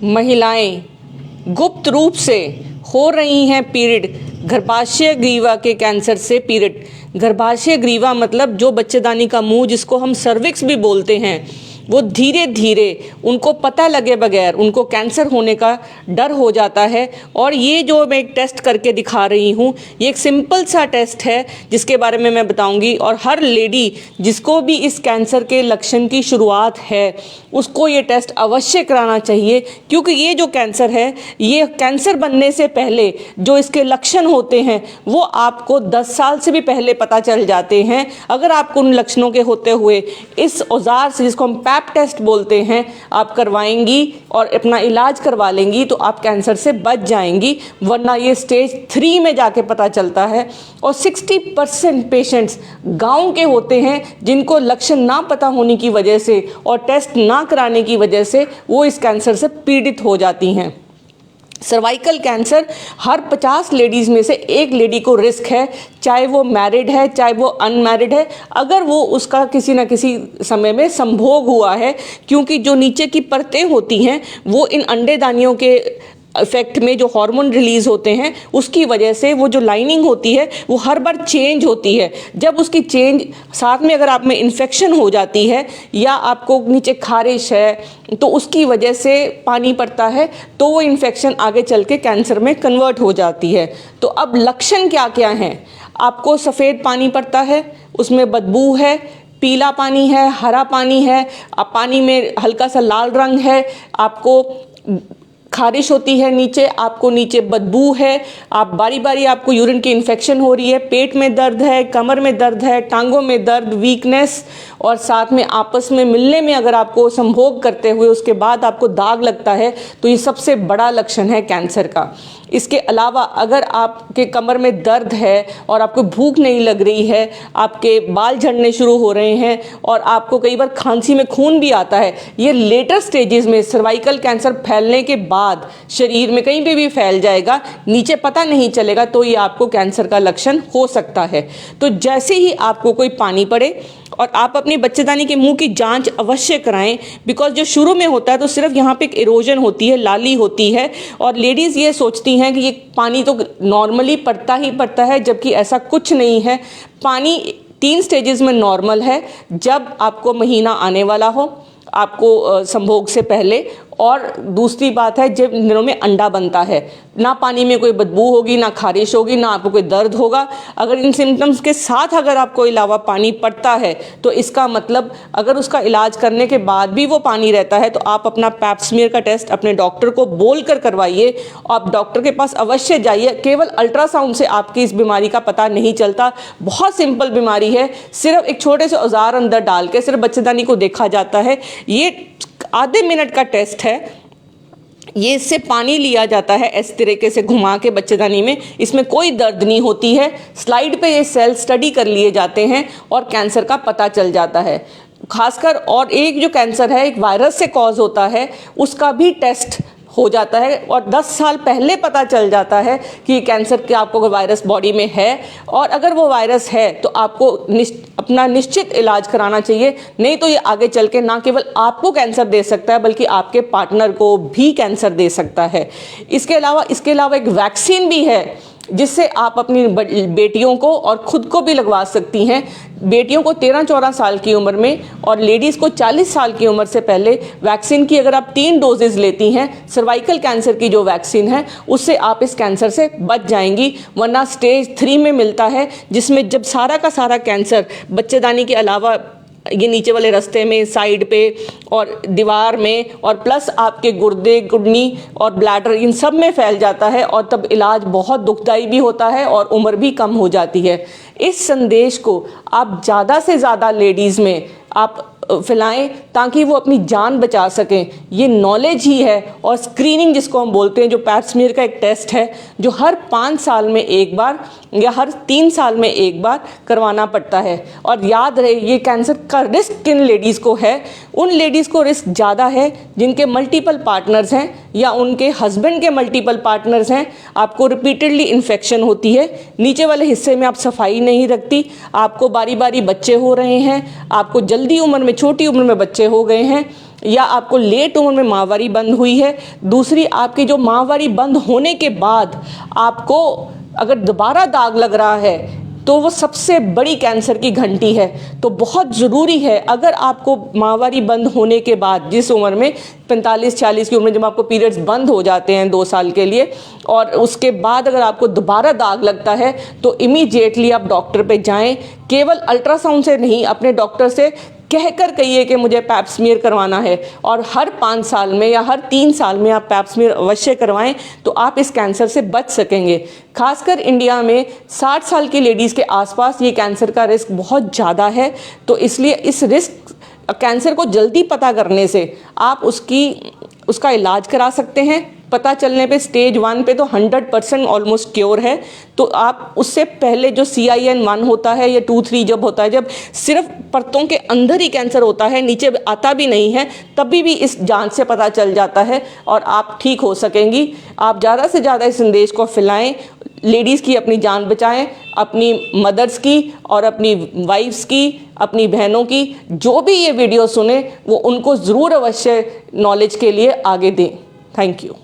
महिलाएं गुप्त रूप से हो रही हैं पीड़ित गर्भाशय ग्रीवा के कैंसर से पीड़ित। गर्भाशय ग्रीवा मतलब जो बच्चेदानी का मुंह, जिसको हम सर्विक्स भी बोलते हैं, वो धीरे धीरे उनको पता लगे बगैर उनको कैंसर होने का डर हो जाता है। और ये जो मैं एक टेस्ट करके दिखा रही हूँ, ये एक सिंपल सा टेस्ट है जिसके बारे में मैं बताऊँगी। और हर लेडी जिसको भी इस कैंसर के लक्षण की शुरुआत है उसको ये टेस्ट अवश्य कराना चाहिए, क्योंकि ये जो कैंसर है, ये कैंसर बनने से पहले जो इसके लक्षण होते हैं वो आपको 10 साल से भी पहले पता चल जाते हैं। अगर आपको उन लक्षणों के होते हुए इस औजार से, जिसको हम पैप टेस्ट बोलते हैं, आप करवाएंगी और अपना इलाज करवा लेंगी तो आप कैंसर से बच जाएंगी, वरना ये स्टेज 3 में जाके पता चलता है। और 60% पेशेंट्स गांव के होते हैं जिनको लक्षण ना पता होने की वजह से और टेस्ट ना कराने की वजह से वो इस कैंसर से पीड़ित हो जाती हैं। सर्वाइकल कैंसर हर 50 लेडीज़ में से एक लेडी को रिस्क है, चाहे वो मैरिड है चाहे वो अनमैरिड है, अगर वो उसका किसी न किसी समय में संभोग हुआ है। क्योंकि जो नीचे की परतें होती हैं वो इन अंडेदानियों के इफेक्ट में जो हार्मोन रिलीज होते हैं उसकी वजह से वो जो लाइनिंग होती है वो हर बार चेंज होती है। जब उसकी चेंज साथ में अगर आप में इन्फेक्शन हो जाती है या आपको नीचे खारिश है तो उसकी वजह से पानी पड़ता है, तो वो इन्फेक्शन आगे चल के कैंसर में कन्वर्ट हो जाती है। तो अब लक्षण क्या क्या हैं? आपको सफ़ेद पानी पड़ता है, उसमें बदबू है, पीला पानी है, हरा पानी है, पानी में हल्का सा लाल रंग है, आपको खारिश होती है नीचे, आपको नीचे बदबू है, आप बारी बारी आपको यूरिन की इन्फेक्शन हो रही है, पेट में दर्द है, कमर में दर्द है, टांगों में दर्द, वीकनेस, और साथ में आपस में मिलने में अगर आपको संभोग करते हुए उसके बाद आपको दाग लगता है तो ये सबसे बड़ा लक्षण है कैंसर का। इसके अलावा अगर आपके कमर में दर्द है और आपको भूख नहीं लग रही है, आपके बाल झड़ने शुरू हो रहे हैं और आपको कई बार खांसी में खून भी आता है, ये लेटर स्टेजेस में सर्वाइकल कैंसर फैलने के बाद शरीर में कहीं पे भी फैल जाएगा, नीचे पता नहीं चलेगा, तो ये आपको कैंसर का लक्षण हो सकता है। तो जैसे ही आपको कोई पानी पड़े और आप अपनी बच्चेदानी के मुंह की जांच अवश्य कराएं, बिकॉज जो शुरू में होता है तो सिर्फ यहाँ पे एक इरोजन होती है, लाली होती है, और लेडीज़ ये सोचती हैं कि ये पानी तो नॉर्मली पड़ता ही पड़ता है, जबकि ऐसा कुछ नहीं है। पानी 3 स्टेजेस में नॉर्मल है। जब आपको महीना आने वाला हो, आपको संभोग से पहले, और दूसरी बात है जब दिनों में अंडा बनता है, ना पानी में कोई बदबू होगी, ना खारिश होगी, ना आपको कोई दर्द होगा। अगर इन सिम्टम्स के साथ अगर आपको अलावा पानी पड़ता है तो इसका मतलब अगर उसका इलाज करने के बाद भी वो पानी रहता है तो आप अपना पैप स्मीयर का टेस्ट अपने डॉक्टर को बोल कर करवाइए। आप डॉक्टर के पास अवश्य जाइए। केवल अल्ट्रासाउंड से आपकी इस बीमारी का पता नहीं चलता। बहुत सिंपल बीमारी है, सिर्फ एक छोटे से औजार अंदर डाल के सिर्फ बच्चेदानी को देखा जाता है। ये आधे मिनट का टेस्ट है। ये इससे पानी लिया जाता है इस तरीके से घुमा के बच्चेदानी में, इसमें कोई दर्द नहीं होती है। स्लाइड पे ये सेल स्टडी कर लिए जाते हैं और कैंसर का पता चल जाता है खासकर। और एक जो कैंसर है एक वायरस से कॉज होता है, उसका भी टेस्ट हो जाता है और 10 साल पहले पता चल जाता है कि कैंसर के आपको वायरस बॉडी में है, और अगर वो वायरस है तो आपको अपना निश्चित इलाज कराना चाहिए, नहीं तो ये आगे चल के ना केवल आपको कैंसर दे सकता है बल्कि आपके पार्टनर को भी कैंसर दे सकता है। इसके अलावा एक वैक्सीन भी है जिससे आप अपनी बेटियों को और खुद को भी लगवा सकती हैं। बेटियों को 13-14 साल की उम्र में और लेडीज़ को 40 साल की उम्र से पहले वैक्सीन की अगर आप 3 डोजेज़ लेती हैं, सर्वाइकल कैंसर की जो वैक्सीन है, उससे आप इस कैंसर से बच जाएंगी। वरना स्टेज 3 में मिलता है, जिसमें जब सारा का सारा कैंसर बच्चेदानी के अलावा ये नीचे वाले रास्ते में, साइड पे और दीवार में, और प्लस आपके गुर्दे, किडनी और ब्लैडर, इन सब में फैल जाता है, और तब इलाज बहुत दुखदाई भी होता है और उम्र भी कम हो जाती है। इस संदेश को आप ज़्यादा से ज़्यादा लेडीज़ में आप फैलाएं ताकि वो अपनी जान बचा सकें। ये नॉलेज ही है। और स्क्रीनिंग जिसको हम बोलते हैं, जो पैप स्मीयर का एक टेस्ट है जो हर 5 साल में एक बार या हर 3 साल में एक बार करवाना पड़ता है। और याद रहे, ये कैंसर का रिस्क किन लेडीज़ को है? उन लेडीज़ को रिस्क ज़्यादा है जिनके मल्टीपल पार्टनर्स हैं, या उनके हस्बैंड के मल्टीपल पार्टनर्स हैं, आपको रिपीटेडली इन्फेक्शन होती है, नीचे वाले हिस्से में आप सफाई नहीं रखती, आपको बारी बारी बच्चे हो रहे हैं, आपको जल्दी उम्र में, छोटी उम्र में बच्चे हो गए हैं, या आपको लेट उम्र में माहवारी बंद हुई है। दूसरी, आपकी जो माहवारी बंद होने के बाद आपको अगर दोबारा दाग लग रहा है तो वो सबसे बड़ी कैंसर की घंटी है। तो बहुत ज़रूरी है, अगर आपको माहवारी बंद होने के बाद, जिस उम्र में 45-40 की उम्र में जब आपको पीरियड्स बंद हो जाते हैं 2 साल के लिए, और उसके बाद अगर आपको दोबारा दाग लगता है तो इमीडिएटली आप डॉक्टर पे जाएं। केवल अल्ट्रासाउंड से नहीं, अपने डॉक्टर से कहकर कहिए कि मुझे पैप स्मीयर करवाना है, और हर 5 साल में या हर 3 साल में आप पैप स्मीयर अवश्य करवाएं, तो आप इस कैंसर से बच सकेंगे। खासकर इंडिया में 60 साल की लेडीज़ के आसपास ये कैंसर का रिस्क बहुत ज़्यादा है। तो इसलिए इस रिस्क कैंसर को जल्दी पता करने से आप उसका इलाज करा सकते हैं। पता चलने पे स्टेज 1 पे तो 100% ऑलमोस्ट क्योर है। तो आप उससे पहले जो CIN1 होता है या 2-3 जब होता है, जब सिर्फ परतों के अंदर ही कैंसर होता है, नीचे आता भी नहीं है, तभी भी इस जांच से पता चल जाता है और आप ठीक हो सकेंगी। आप ज़्यादा से ज़्यादा इस संदेश को फैलाएं, लेडीज़ की अपनी जान बचाएं, अपनी मदर्स की और अपनी वाइफ्स की, अपनी बहनों की। जो भी ये वीडियो सुने वो उनको ज़रूर अवश्य नॉलेज के लिए आगे दें। Thank you.